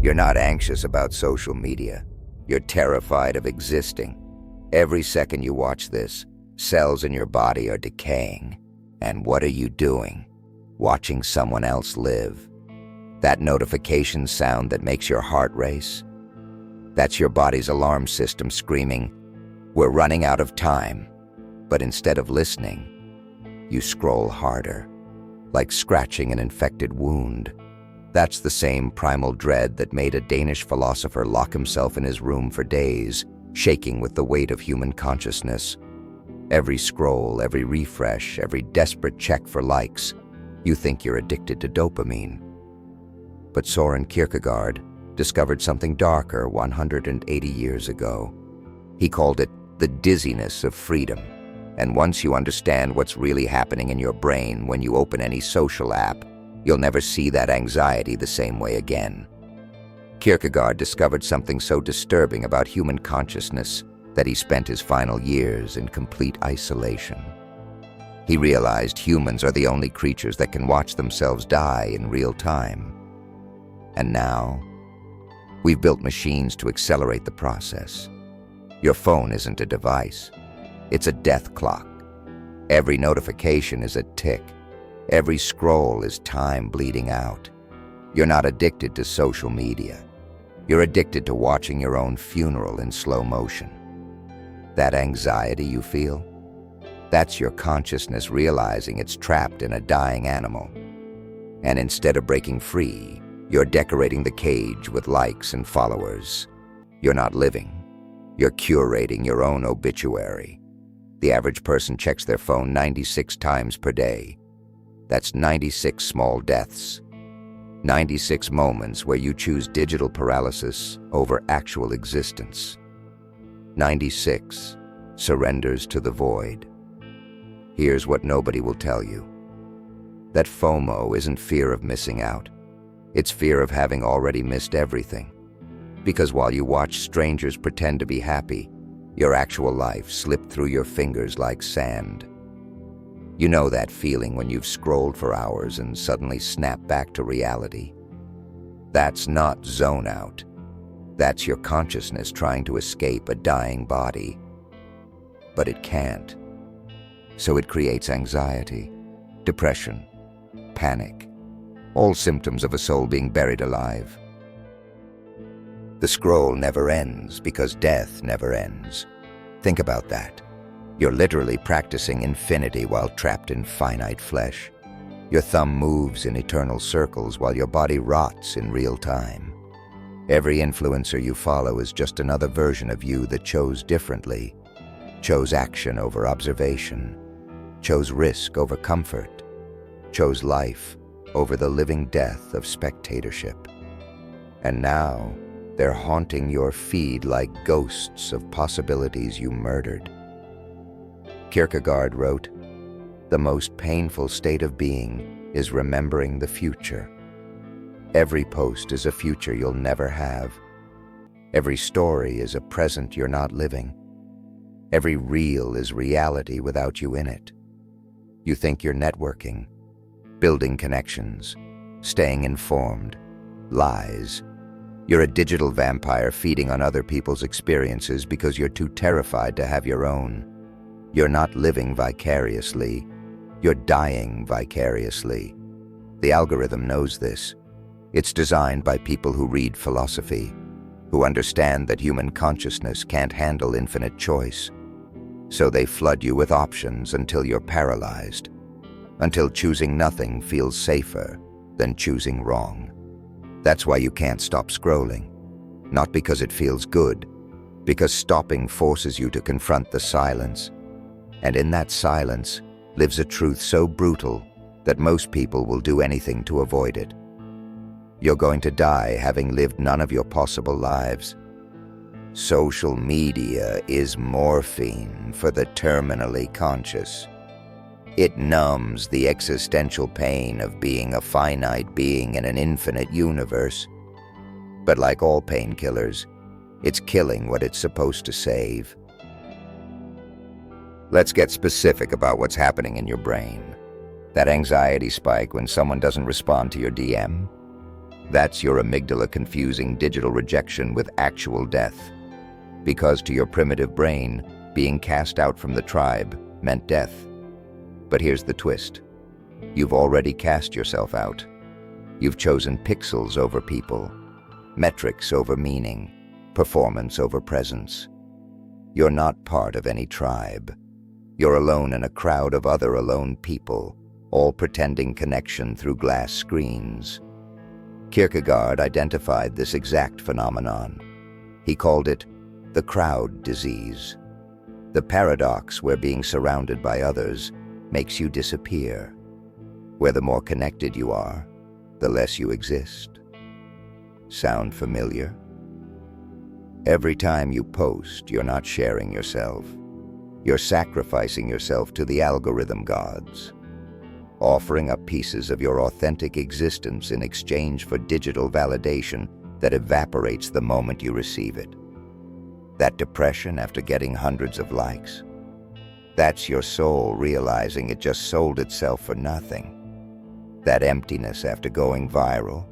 You're not anxious about social media. You're terrified of existing. Every second you watch this, cells in your body are decaying. And what are you doing? Watching someone else live. That notification sound that makes your heart race? That's your body's alarm system screaming, "We're running out of time." But instead of listening, you scroll harder, like scratching an infected wound. That's the same primal dread that made a Danish philosopher lock himself in his room for days, shaking with the weight of human consciousness. Every scroll, every refresh, every desperate check for likes, you think you're addicted to dopamine. But Søren Kierkegaard discovered something darker 180 years ago. He called it the dizziness of freedom. And once you understand what's really happening in your brain when you open any social app, you'll never see that anxiety the same way again. Kierkegaard discovered something so disturbing about human consciousness that he spent his final years in complete isolation. He realized humans are the only creatures that can watch themselves die in real time. And now, we've built machines to accelerate the process. Your phone isn't a device. It's a death clock. Every notification is a tick. Every scroll is time bleeding out. You're not addicted to social media. You're addicted to watching your own funeral in slow motion. That anxiety you feel? That's your consciousness realizing it's trapped in a dying animal. And instead of breaking free, you're decorating the cage with likes and followers. You're not living. You're curating your own obituary. The average person checks their phone 96 times per day. That's 96 small deaths. 96 moments where you choose digital paralysis over actual existence. 96 surrenders to the void. Here's what nobody will tell you. That FOMO isn't fear of missing out. It's fear of having already missed everything. Because while you watch strangers pretend to be happy, your actual life slipped through your fingers like sand. You know that feeling when you've scrolled for hours and suddenly snap back to reality. That's not zone out. That's your consciousness trying to escape a dying body. But it can't. So it creates anxiety, depression, panic, all symptoms of a soul being buried alive. The scroll never ends because death never ends. Think about that. You're literally practicing infinity while trapped in finite flesh. Your thumb moves in eternal circles while your body rots in real time. Every influencer you follow is just another version of you that chose differently, chose action over observation, chose risk over comfort, chose life over the living death of spectatorship. And now, they're haunting your feed like ghosts of possibilities you murdered. Kierkegaard wrote, "The most painful state of being is remembering the future. Every post is a future you'll never have. Every story is a present you're not living. Every reel is reality without you in it. You think you're networking, building connections, staying informed. Lies. You're a digital vampire feeding on other people's experiences because you're too terrified to have your own. You're not living vicariously. You're dying vicariously. The algorithm knows this. It's designed by people who read philosophy, who understand that human consciousness can't handle infinite choice. So they flood you with options until you're paralyzed, until choosing nothing feels safer than choosing wrong. That's why you can't stop scrolling. Not because it feels good, because stopping forces you to confront the silence. And in that silence lives a truth so brutal that most people will do anything to avoid it. You're going to die having lived none of your possible lives. Social media is morphine for the terminally conscious. It numbs the existential pain of being a finite being in an infinite universe. But like all painkillers, it's killing what it's supposed to save. Let's get specific about what's happening in your brain. That anxiety spike when someone doesn't respond to your DM? That's your amygdala confusing digital rejection with actual death. Because to your primitive brain, being cast out from the tribe meant death. But here's the twist. You've already cast yourself out. You've chosen pixels over people, metrics over meaning, performance over presence. You're not part of any tribe. You're alone in a crowd of other alone people, all pretending connection through glass screens. Kierkegaard identified this exact phenomenon. He called it the crowd disease, the paradox where being surrounded by others makes you disappear, where the more connected you are, the less you exist. Sound familiar? Every time you post, you're not sharing yourself. You're sacrificing yourself to the algorithm gods, offering up pieces of your authentic existence in exchange for digital validation that evaporates the moment you receive it. That depression after getting hundreds of likes, that's your soul realizing it just sold itself for nothing. That emptiness after going viral,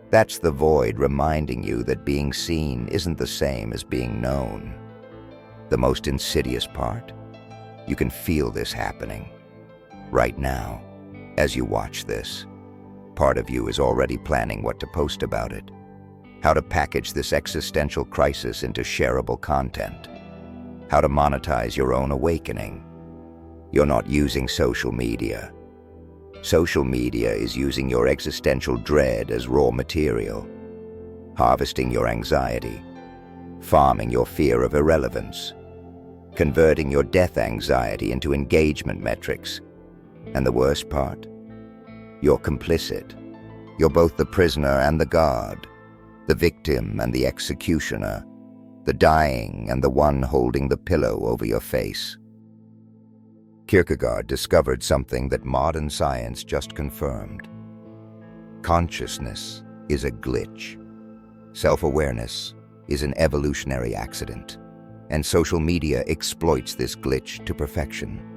that's the void reminding you that being seen isn't the same as being known. The most insidious part? You can feel this happening. Right now, as you watch this, part of you is already planning what to post about it, how to package this existential crisis into shareable content, how to monetize your own awakening. You're not using social media. Social media is using your existential dread as raw material, harvesting your anxiety, farming your fear of irrelevance, converting your death anxiety into engagement metrics. And the worst part? You're complicit. You're both the prisoner and the god, the victim and the executioner, the dying and the one holding the pillow over your face. Kierkegaard discovered something that modern science just confirmed. Consciousness is a glitch. Self-awareness is an evolutionary accident, and social media exploits this glitch to perfection.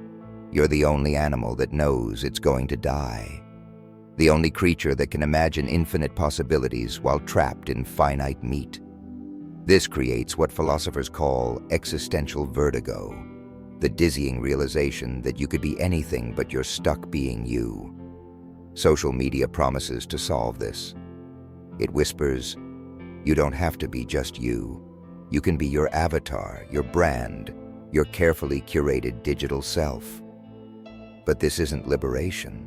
You're the only animal that knows it's going to die. The only creature that can imagine infinite possibilities while trapped in finite meat. This creates what philosophers call existential vertigo, the dizzying realization that you could be anything but you're stuck being you. Social media promises to solve this. It whispers, you don't have to be just you. You can be your avatar, your brand, your carefully curated digital self. But this isn't liberation.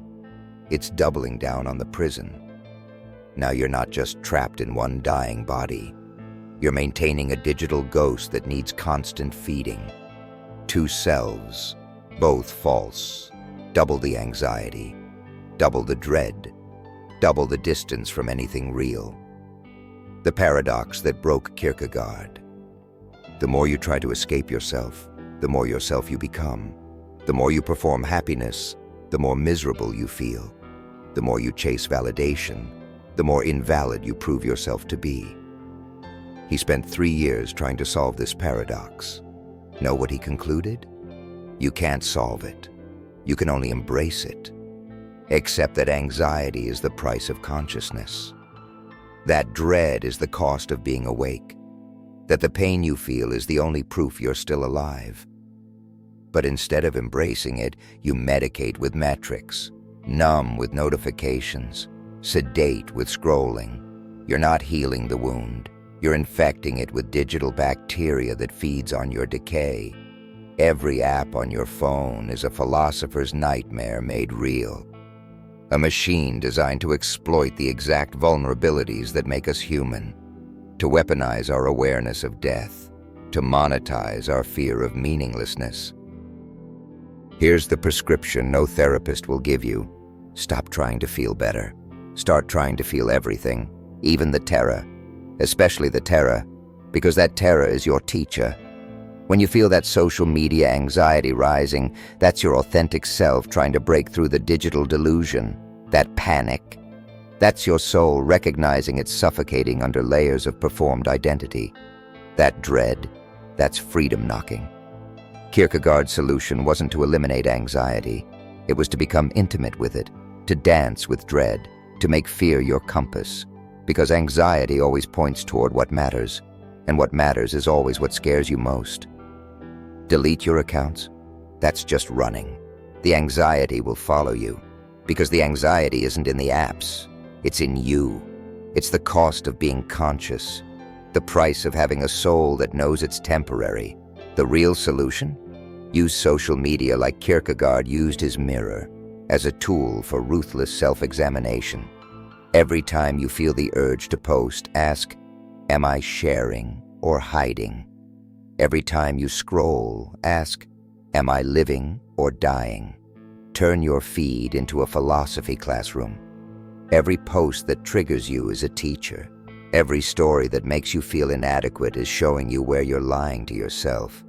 It's doubling down on the prison. Now you're not just trapped in one dying body. You're maintaining a digital ghost that needs constant feeding. Two selves, both false, double the anxiety, double the dread, double the distance from anything real. The paradox that broke Kierkegaard. The more you try to escape yourself, the more yourself you become. The more you perform happiness, the more miserable you feel. The more you chase validation, the more invalid you prove yourself to be. He spent 3 years trying to solve this paradox. Know what he concluded? You can't solve it. You can only embrace it. Accept that anxiety is the price of consciousness. That dread is the cost of being awake. That the pain you feel is the only proof you're still alive. But instead of embracing it, you medicate with metrics, numb with notifications, sedate with scrolling. You're not healing the wound. You're infecting it with digital bacteria that feeds on your decay. Every app on your phone is a philosopher's nightmare made real. A machine designed to exploit the exact vulnerabilities that make us human, to weaponize our awareness of death, to monetize our fear of meaninglessness. Here's the prescription no therapist will give you. Stop trying to feel better. Start trying to feel everything, even the terror. Especially the terror, because that terror is your teacher. When you feel that social media anxiety rising, that's your authentic self trying to break through the digital delusion, that panic. That's your soul recognizing it's suffocating under layers of performed identity. That dread, that's freedom knocking. Kierkegaard's solution wasn't to eliminate anxiety. It was to become intimate with it, to dance with dread, to make fear your compass, because anxiety always points toward what matters, and what matters is always what scares you most. Delete your accounts? That's just running. The anxiety will follow you, because the anxiety isn't in the apps, it's in you. It's the cost of being conscious, the price of having a soul that knows it's temporary. The real solution? Use social media like Kierkegaard used his mirror, as a tool for ruthless self-examination. Every time you feel the urge to post, ask, am I sharing or hiding? Every time you scroll, ask, am I living or dying? Turn your feed into a philosophy classroom. Every post that triggers you is a teacher. Every story that makes you feel inadequate is showing you where you're lying to yourself.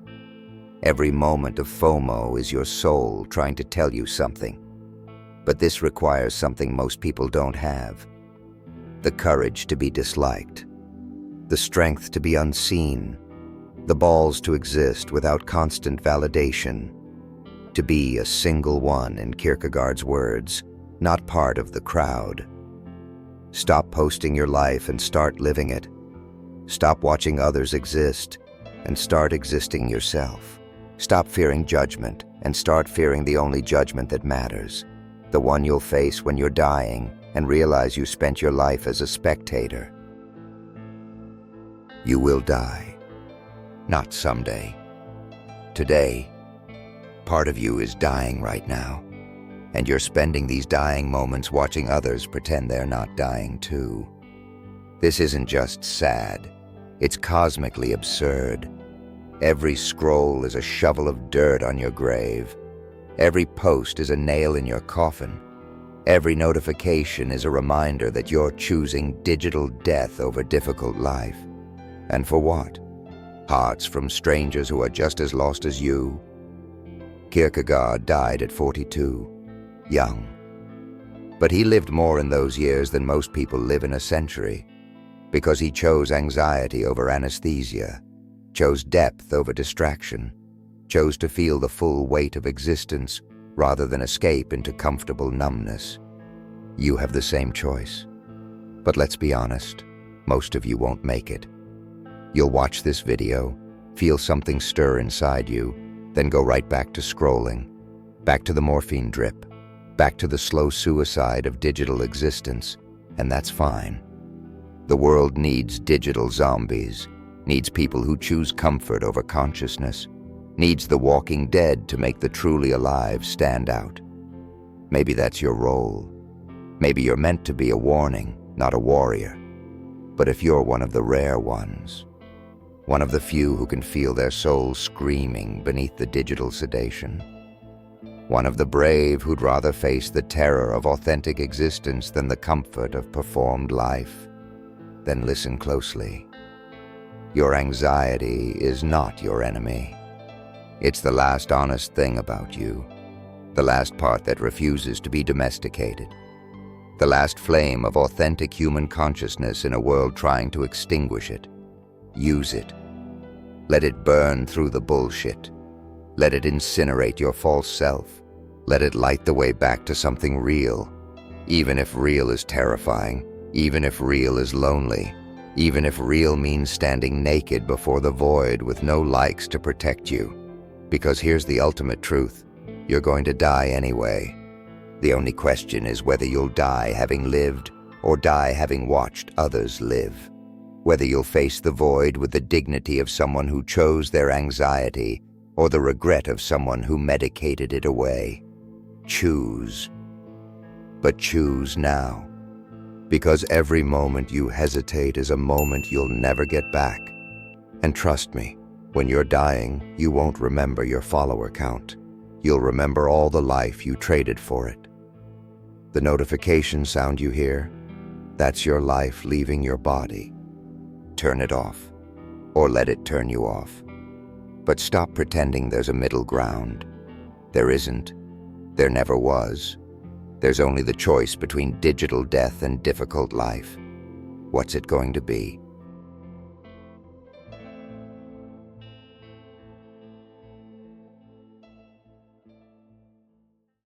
Every moment of FOMO is your soul trying to tell you something. But this requires something most people don't have: the courage to be disliked, the strength to be unseen, the balls to exist without constant validation, to be a single one, in Kierkegaard's words, not part of the crowd. Stop posting your life and start living it. Stop watching others exist and start existing yourself. Stop fearing judgment and start fearing the only judgment that matters, the one you'll face when you're dying and realize you spent your life as a spectator. You will die. Not someday. Today. Part of you is dying right now, and you're spending these dying moments watching others pretend they're not dying too. This isn't just sad, it's cosmically absurd. Every scroll is a shovel of dirt on your grave. Every post is a nail in your coffin. Every notification is a reminder that you're choosing digital death over difficult life. And for what? Hearts from strangers who are just as lost as you. Kierkegaard died at 42, young. But he lived more in those years than most people live in a century, because he chose anxiety over anesthesia, chose depth over distraction, chose to feel the full weight of existence rather than escape into comfortable numbness. You have the same choice. But let's be honest, most of you won't make it. You'll watch this video, feel something stir inside you, then go right back to scrolling, back to the morphine drip, back to the slow suicide of digital existence, and that's fine. The world needs digital zombies, needs people who choose comfort over consciousness, needs the walking dead to make the truly alive stand out. Maybe that's your role. Maybe you're meant to be a warning, not a warrior. But if you're one of the rare ones, one of the few who can feel their soul screaming beneath the digital sedation, one of the brave who'd rather face the terror of authentic existence than the comfort of performed life, then listen closely. Your anxiety is not your enemy. It's the last honest thing about you, the last part that refuses to be domesticated, the last flame of authentic human consciousness in a world trying to extinguish it. Use it. Let it burn through the bullshit. Let it incinerate your false self. Let it light the way back to something real, even if real is terrifying, even if real is lonely, even if real means standing naked before the void with no likes to protect you. Because here's the ultimate truth: you're going to die anyway. The only question is whether you'll die having lived or die having watched others live. Whether you'll face the void with the dignity of someone who chose their anxiety or the regret of someone who medicated it away. Choose. But choose now. Because every moment you hesitate is a moment you'll never get back. And trust me, when you're dying, you won't remember your follower count. You'll remember all the life you traded for it. The notification sound you hear? That's your life leaving your body. Turn it off, or let it turn you off. But stop pretending there's a middle ground. There isn't. There never was. There's only the choice between digital death and difficult life. What's it going to be?